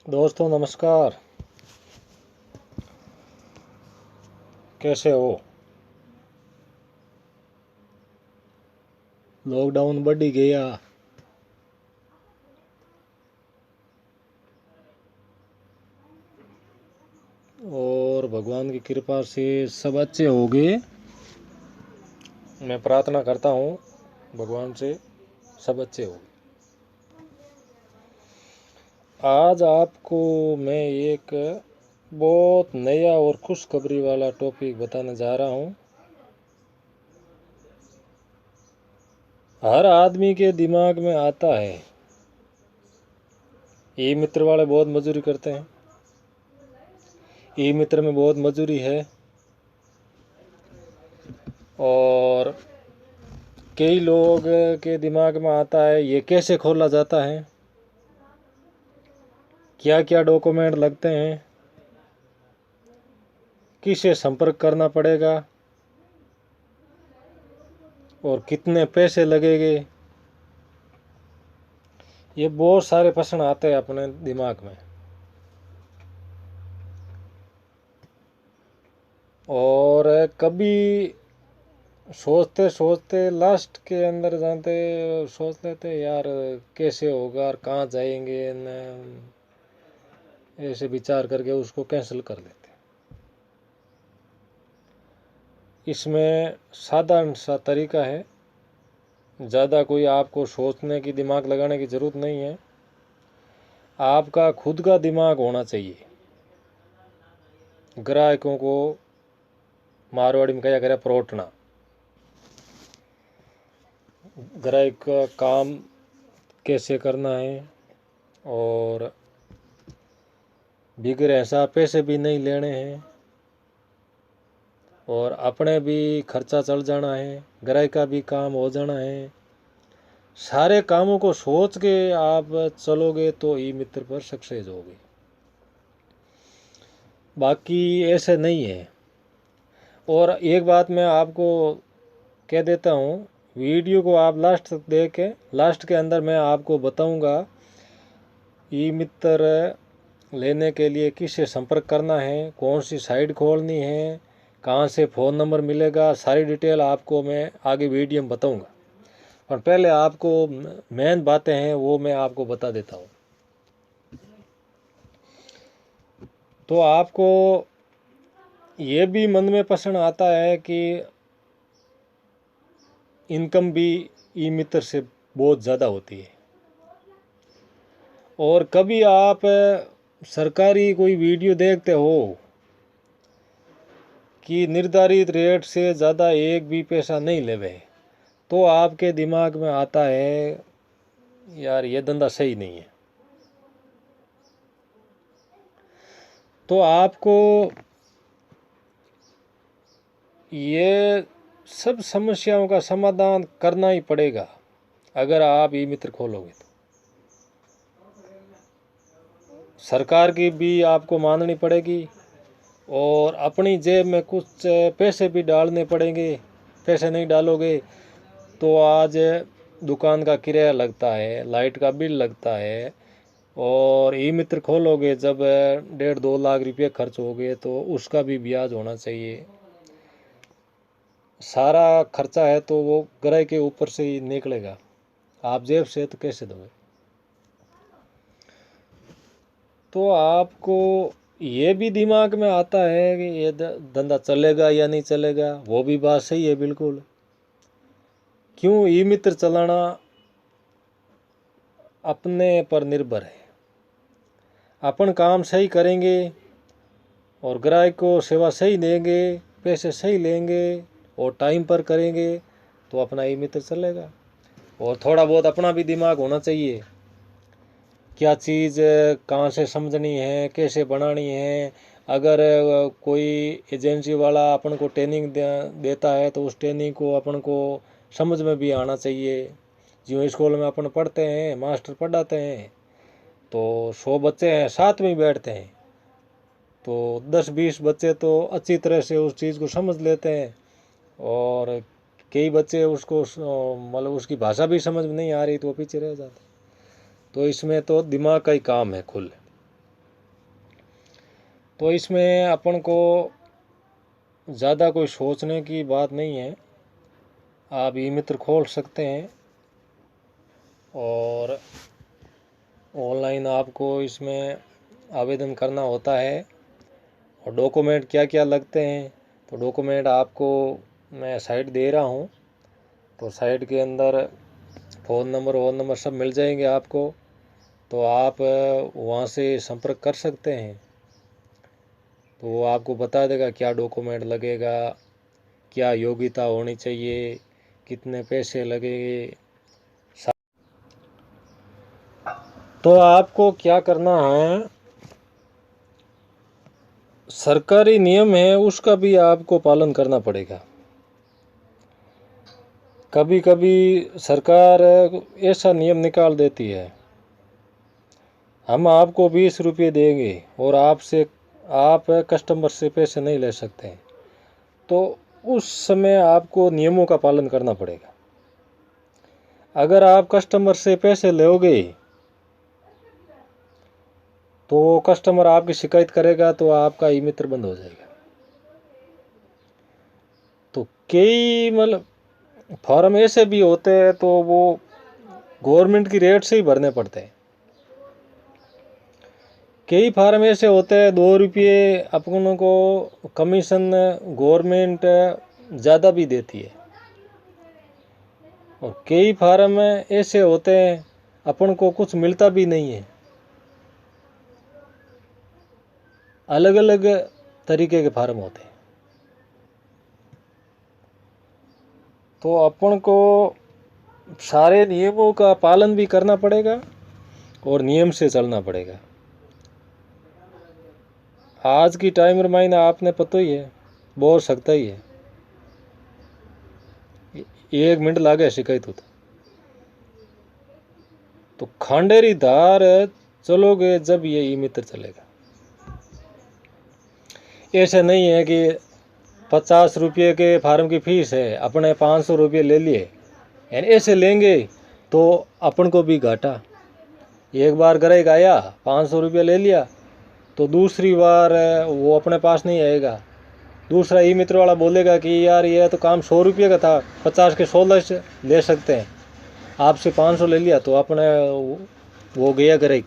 दोस्तों नमस्कार। कैसे हो? लॉकडाउन बढ़ ही गया और भगवान की कृपा से सब अच्छे हो गए। मैं प्रार्थना करता हूँ भगवान से सब अच्छे हो गए। आज आपको मैं एक बहुत नया और खुशखबरी वाला टॉपिक बताने जा रहा हूँ। हर आदमी के दिमाग में आता है, ई मित्र वाले बहुत मजदूरी करते हैं, ई मित्र में बहुत मजदूरी है। और कई लोग के दिमाग में आता है ये कैसे खोला जाता है, क्या क्या डॉक्यूमेंट लगते हैं, किसे संपर्क करना पड़ेगा और कितने पैसे लगेंगे। ये बहुत सारे प्रश्न आते हैं अपने दिमाग में। और कभी सोचते सोचते लास्ट के अंदर जाते सोच लेते यार कैसे होगा और कहाँ जाएंगे न, ऐसे विचार करके उसको कैंसिल कर लेते। इसमें साधारण सा तरीका है, ज़्यादा कोई आपको सोचने की दिमाग लगाने की ज़रूरत नहीं है। आपका खुद का दिमाग होना चाहिए। ग्राहकों को मारवाड़ी में कहा करे परोठना। ग्राहक का काम कैसे करना है और बिगड़ ऐसा पैसे भी नहीं लेने हैं और अपने भी खर्चा चल जाना है, ग्राहक का भी काम हो जाना है। सारे कामों को सोच के आप चलोगे तो ई मित्र पर सक्सेस होगी, बाकी ऐसे नहीं है। और एक बात मैं आपको कह देता हूँ, वीडियो को आप लास्ट तक देखें। लास्ट के अंदर मैं आपको बताऊँगा ई मित्र लेने के लिए किससे संपर्क करना है, कौन सी साइट खोलनी है, कहाँ से फ़ोन नंबर मिलेगा, सारी डिटेल आपको मैं आगे वीडियो में बताऊँगा। और पहले आपको मेन बातें हैं वो मैं आपको बता देता हूँ। तो आपको ये भी मन में प्रश्न आता है कि इनकम भी ई मित्र से बहुत ज़्यादा होती है। और कभी आप सरकारी कोई वीडियो देखते हो कि निर्धारित रेट से ज़्यादा एक भी पैसा नहीं लेवे, तो आपके दिमाग में आता है यार ये धंधा सही नहीं है। तो आपको ये सब समस्याओं का समाधान करना ही पड़ेगा अगर आप ई मित्र खोलोगे तो। सरकार की भी आपको माननी पड़ेगी और अपनी जेब में कुछ पैसे भी डालने पड़ेंगे। पैसे नहीं डालोगे तो आज दुकान का किराया लगता है, लाइट का बिल लगता है। और ई मित्र खोलोगे जब 1.5-2 लाख रुपये खर्च हो गए तो उसका भी ब्याज होना चाहिए। सारा खर्चा है तो वो ग्राहक के ऊपर से ही निकलेगा, आप जेब से तो कैसे दोगे। तो आपको ये भी दिमाग में आता है कि ये धंधा चलेगा या नहीं चलेगा, वो भी बात सही है बिल्कुल। क्यों, ई मित्र चलाना अपने पर निर्भर है। अपन काम सही करेंगे और ग्राहक को सेवा सही देंगे, पैसे सही लेंगे और टाइम पर करेंगे तो अपना ई मित्र चलेगा। और थोड़ा बहुत अपना भी दिमाग होना चाहिए, क्या चीज़ कहाँ से समझनी है, कैसे बनानी है। अगर कोई एजेंसी वाला अपन को ट्रेनिंग देता है तो उस ट्रेनिंग को अपन को समझ में भी आना चाहिए। जो स्कूल में अपन पढ़ते हैं, मास्टर पढ़ाते हैं तो 100 बच्चे हैं, साथ में बैठते हैं तो 10-20 बच्चे तो अच्छी तरह से उस चीज़ को समझ लेते हैं और कई बच्चे उसको मतलब उसकी भाषा भी समझ में नहीं आ रही तो वो पीछे रह जाते। तो इसमें तो दिमाग का ही काम है खुल। तो इसमें अपन को ज़्यादा कोई सोचने की बात नहीं है। आप ई मित्र खोल सकते हैं और ऑनलाइन आपको इसमें आवेदन करना होता है। और डॉक्यूमेंट क्या क्या लगते हैं, तो डॉक्यूमेंट आपको मैं साइट दे रहा हूँ, तो साइट के अंदर फ़ोन नंबर सब मिल जाएंगे आपको। तो आप वहाँ से संपर्क कर सकते हैं, तो वो आपको बता देगा क्या डॉक्यूमेंट लगेगा, क्या योग्यता होनी चाहिए, कितने पैसे लगेंगे। तो आपको क्या करना है, सरकारी नियम है उसका भी आपको पालन करना पड़ेगा। कभी कभी सरकार ऐसा नियम निकाल देती है, हम आपको 20 रुपये देंगे और आप कस्टमर से पैसे नहीं ले सकते, तो उस समय आपको नियमों का पालन करना पड़ेगा। अगर आप कस्टमर से पैसे लोगे तो कस्टमर आपकी शिकायत करेगा तो आपका ई मित्र बंद हो जाएगा। तो कई मतलब फॉर्म ऐसे भी होते हैं तो वो गवर्नमेंट की रेट से ही भरने पड़ते हैं। कई फार्म ऐसे होते हैं 2 रुपये अपन को कमीशन गवर्नमेंट ज़्यादा भी देती है, और कई फार्म ऐसे होते हैं अपन को कुछ मिलता भी नहीं है। अलग अलग तरीके के फार्म होते हैं। तो अपन को सारे नियमों का पालन भी करना पड़ेगा और नियम से चलना पड़ेगा। आज की टाइम मायने आपने पता ही है, बोल सकता ही है, 1 मिनट लागे शिकायत होता। तो खांडेरी धार चलोगे जब ये ई मित्र चलेगा। ऐसे नहीं है कि 50 रुपये के फार्म की फीस है, अपने 500 रुपये ले लिए, यानी ऐसे लेंगे तो अपन को भी घाटा। एक बार ग्राहक आया 500 रुपये ले लिया, तो दूसरी बार वो अपने पास नहीं आएगा। दूसरा ई मित्र वाला बोलेगा कि यार ये तो काम 100 रुपये का था, 50 के 16 ले सकते हैं, आपसे 500 ले लिया, तो अपने वो गया ग्राहक।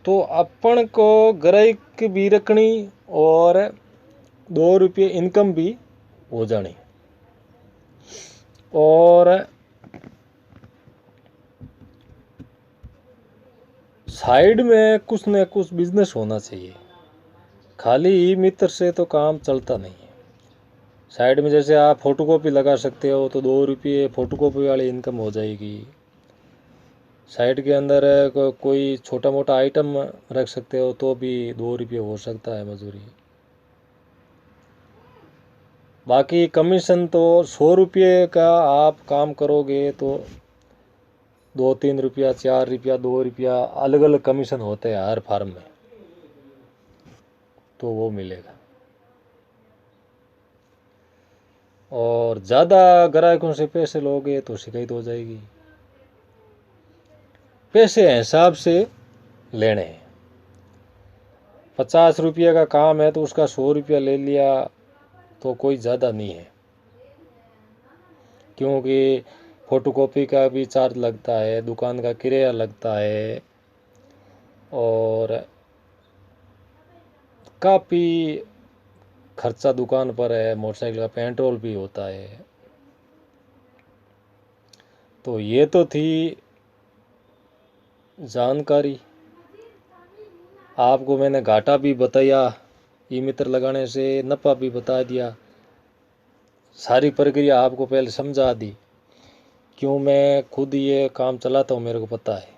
तो अपन को ग्राहक भी रखनी और 2 रुपये इनकम भी हो जानी, और साइड में कुछ न कुछ बिजनेस होना चाहिए। खाली ई मित्र से तो काम चलता नहीं है। साइड में जैसे आप फोटोकॉपी लगा सकते हो तो 2 रुपये फोटोकॉपी वाली इनकम हो जाएगी। साइड के अंदर कोई छोटा मोटा आइटम रख सकते हो तो भी 2 रुपये हो सकता है मजदूरी। बाकी कमीशन तो 100 रुपये का आप काम करोगे तो 2-3 रुपया, 4 रुपया, 2 रुपया अलग अलग कमीशन होते हैं हर फार्म में, तो वो मिलेगा। और ज़्यादा ग्राहकों से पैसे लोगे तो शिकायत हो जाएगी। पैसे हिसाब से लेने हैं। 50 रुपये का काम है तो उसका 100 रुपया ले लिया तो कोई ज़्यादा नहीं है, क्योंकि फोटोकॉपी का भी चार्ज लगता है, दुकान का किराया लगता है, और काफ़ी खर्चा दुकान पर है, मोटरसाइकिल का पेट्रोल भी होता है। तो ये तो थी जानकारी। आपको मैंने घाटा भी बताया, ई मित्र लगाने से नफ़ा भी बता दिया, सारी प्रक्रिया आपको पहले समझा दी। क्यों मैं खुद ये काम चलाता हूँ, मेरे को पता है।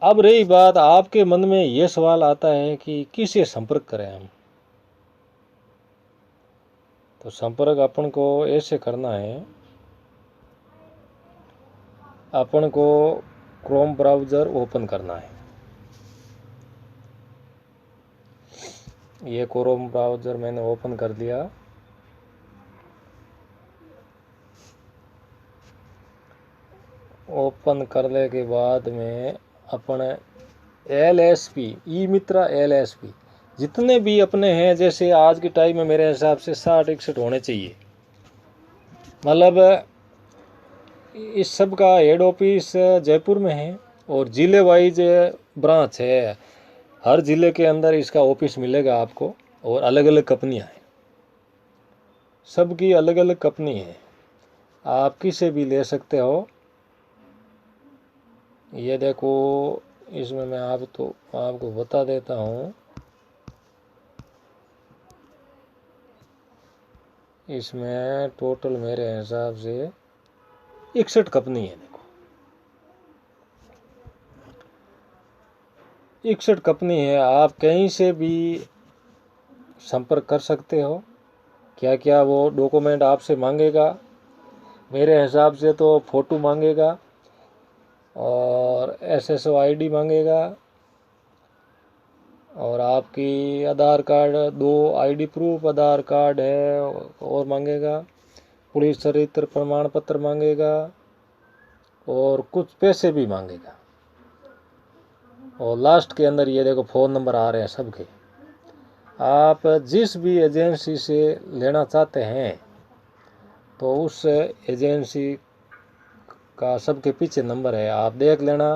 अब रही बात, आपके मन में ये सवाल आता है कि किससे संपर्क करें हम। तो संपर्क अपन को ऐसे करना है, अपन को क्रोम ब्राउज़र ओपन करना है। ये क्रोम ब्राउज़र मैंने ओपन कर दिया। ओपन करने के बाद में अपन LSP, ई मित्रा LSP जितने भी अपने हैं, जैसे आज के टाइम में मेरे हिसाब से 60-61 होने चाहिए। मतलब इस सब का हेड ऑफिस जयपुर में है और ज़िले वाइज ब्रांच है। हर ज़िले के अंदर इसका ऑफिस मिलेगा आपको, और अलग अलग कंपनियां हैं, सबकी अलग अलग कंपनी है, आप किसे भी ले सकते हो। ये देखो, इसमें मैं आपको बता देता हूँ। इसमें टोटल मेरे हिसाब से 61 कंपनी है। देखो 61 कंपनी है, आप कहीं से भी संपर्क कर सकते हो। क्या क्या वो डॉक्यूमेंट आपसे मांगेगा, मेरे हिसाब से तो फ़ोटो मांगेगा और SSO ID मांगेगा, और आपकी आधार कार्ड, 2 ID प्रूफ, आधार कार्ड है, और मांगेगा, पुलिस चरित्र प्रमाण पत्र मांगेगा, और कुछ पैसे भी मांगेगा। और लास्ट के अंदर ये देखो फ़ोन नंबर आ रहे हैं सबके। आप जिस भी एजेंसी से लेना चाहते हैं तो उस एजेंसी का सबके पीछे नंबर है, आप देख लेना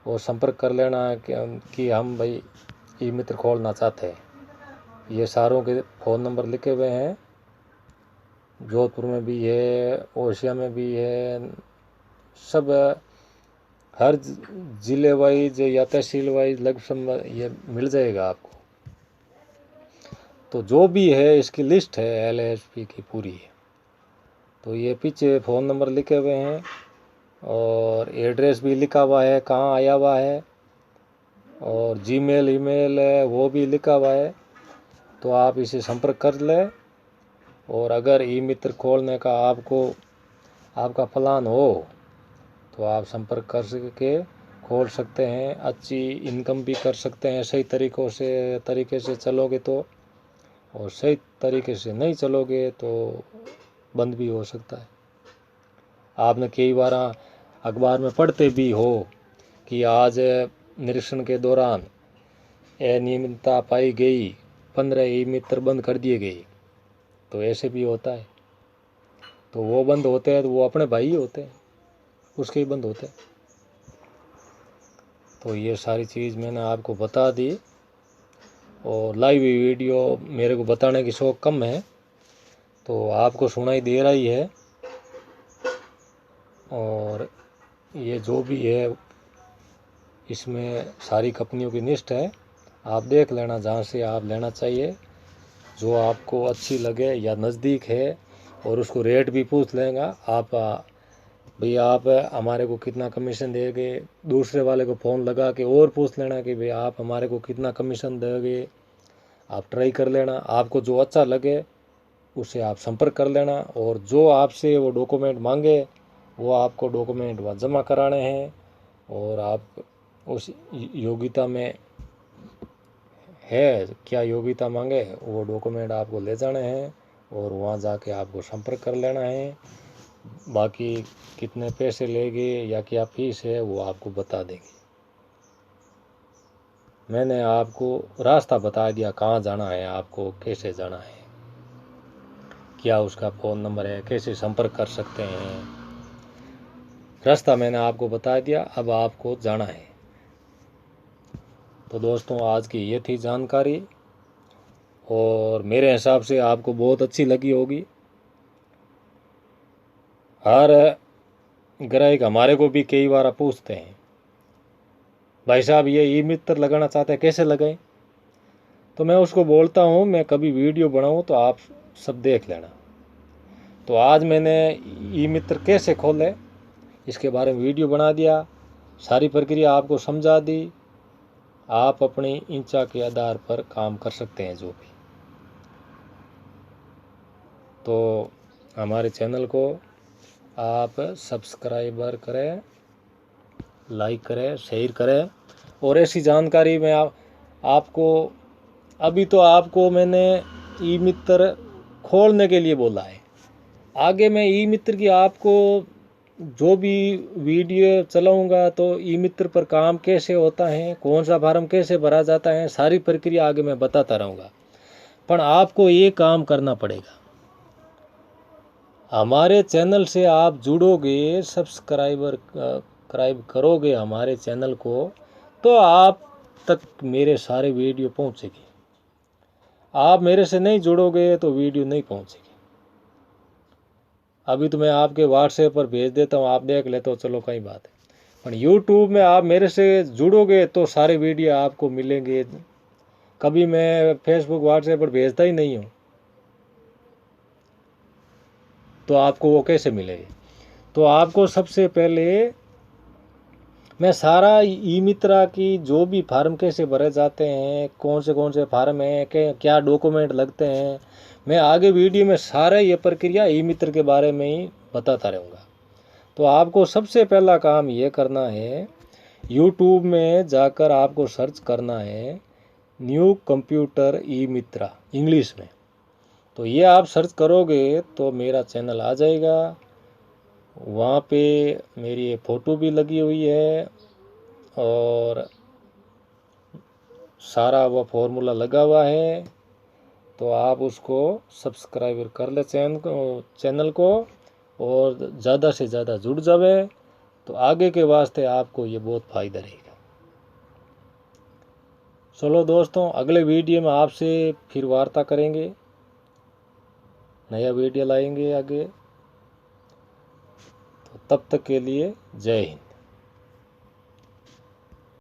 और संपर्क कर लेना कि हम भाई ई मित्र खोलना चाहते हैं। ये सारों के फ़ोन नंबर लिखे हुए हैं, जोधपुर में भी है, ओसिया में भी है, सब हर ज़िले वाइज या तहसील वाइज लगभग ये मिल जाएगा आपको। तो जो भी है इसकी लिस्ट है LSP की पूरी है। तो ये पीछे फ़ोन नंबर लिखे हुए हैं और एड्रेस भी लिखा हुआ है, कहाँ आया हुआ है, और जीमेल ईमेल है वो भी लिखा हुआ है। तो आप इसे संपर्क कर लें, और अगर ई मित्र खोलने का आपका प्लान हो तो आप संपर्क कर के खोल सकते हैं। अच्छी इनकम भी कर सकते हैं सही तरीके से चलोगे तो, और सही तरीके से नहीं चलोगे तो बंद भी हो सकता है। आपने कई बार अखबार में पढ़ते भी हो कि आज निरीक्षण के दौरान अनियमितता पाई गई, 15 ई मित्र बंद कर दिए गए। तो ऐसे भी होता है। तो वो बंद होते हैं तो वो अपने भाई ही होते हैं, उसके ही बंद होते हैं। तो ये सारी चीज़ मैंने आपको बता दी, और लाइव वीडियो मेरे को बताने की शौक कम है, तो आपको सुनाई दे रही है। और ये जो भी है इसमें सारी कंपनियों की लिस्ट है, आप देख लेना जहाँ से आप लेना चाहिए, जो आपको अच्छी लगे या नज़दीक है, और उसको रेट भी पूछ लेगा आप। भैया आप हमारे को कितना कमीशन देंगे, दूसरे वाले को फ़ोन लगा के और पूछ लेना कि भैया आप हमारे को कितना कमीशन देंगे। आप ट्राई कर लेना, आपको जो अच्छा लगे उससे आप संपर्क कर लेना, और जो आपसे वो डॉक्यूमेंट मांगे वो आपको डॉक्यूमेंट वहाँ जमा कराने हैं, और आप उस योग्यता में है, क्या योग्यता मांगे वो डॉक्यूमेंट आपको ले जाने हैं, और वहाँ जाके आपको संपर्क कर लेना है। बाकी कितने पैसे लेंगे या क्या फीस है वो आपको बता देंगे। मैंने आपको रास्ता बता दिया, कहाँ जाना है, आपको कैसे जाना है, क्या उसका फ़ोन नंबर है, कैसे संपर्क कर सकते हैं, रास्ता मैंने आपको बता दिया। अब आपको जाना है। तो दोस्तों आज की ये थी जानकारी, और मेरे हिसाब से आपको बहुत अच्छी लगी होगी। हर ग्राहक हमारे को भी कई बार पूछते हैं, भाई साहब ये ई मित्र लगाना चाहते हैं, कैसे लगाएं। तो मैं उसको बोलता हूँ, मैं कभी वीडियो बनाऊँ तो आप सब देख लेना। तो आज मैंने ई मित्र कैसे खोले इसके बारे में वीडियो बना दिया, सारी प्रक्रिया आपको समझा दी। आप अपनी इच्छा के आधार पर काम कर सकते हैं जो भी। तो हमारे चैनल को आप सब्सक्राइबर करें, लाइक करें, शेयर करें, और ऐसी जानकारी में आपको अभी तो आपको मैंने ई मित्र खोलने के लिए बोला है। आगे मैं ई मित्र की आपको जो भी वीडियो चलाऊंगा तो ई मित्र पर काम कैसे होता है, कौन सा फार्म कैसे भरा जाता है, सारी प्रक्रिया आगे मैं बताता रहूँगा। पर आपको ये काम करना पड़ेगा। हमारे चैनल से आप जुड़ोगे, सब्सक्राइब करोगे हमारे चैनल को, तो आप तक मेरे सारे वीडियो पहुँचेगी। आप मेरे से नहीं जुड़ोगे तो वीडियो नहीं पहुँचेगी। अभी तो मैं आपके व्हाट्सएप पर भेज देता हूँ, आप देख लेते हो, चलो कई बात है। पर यूट्यूब में आप मेरे से जुड़ोगे तो सारे वीडियो आपको मिलेंगे। कभी मैं फेसबुक व्हाट्सएप पर भेजता ही नहीं हूँ, तो आपको वो कैसे मिलेगी? तो आपको सबसे पहले मैं सारा ई मित्रा की जो भी फार्म कैसे भरे जाते हैं, कौन से फार्म हैं, क्या डॉक्यूमेंट लगते हैं, मैं आगे वीडियो में सारा ये प्रक्रिया ई मित्र के बारे में ही बताता रहूँगा। तो आपको सबसे पहला काम ये करना है, यूट्यूब में जाकर आपको सर्च करना है न्यू कंप्यूटर ई मित्रा इंग्लिश में। तो ये आप सर्च करोगे तो मेरा चैनल आ जाएगा। वहाँ पे मेरी फ़ोटो भी लगी हुई है और सारा वो फॉर्मूला लगा हुआ है। तो आप उसको सब्सक्राइब कर ले चैनल को और ज़्यादा से ज़्यादा जुड़ जावे, तो आगे के वास्ते आपको ये बहुत फ़ायदा रहेगा। चलो दोस्तों, अगले वीडियो में आपसे फिर वार्ता करेंगे, नया वीडियो लाएंगे आगे। तो तब तक के लिए जय हिंद।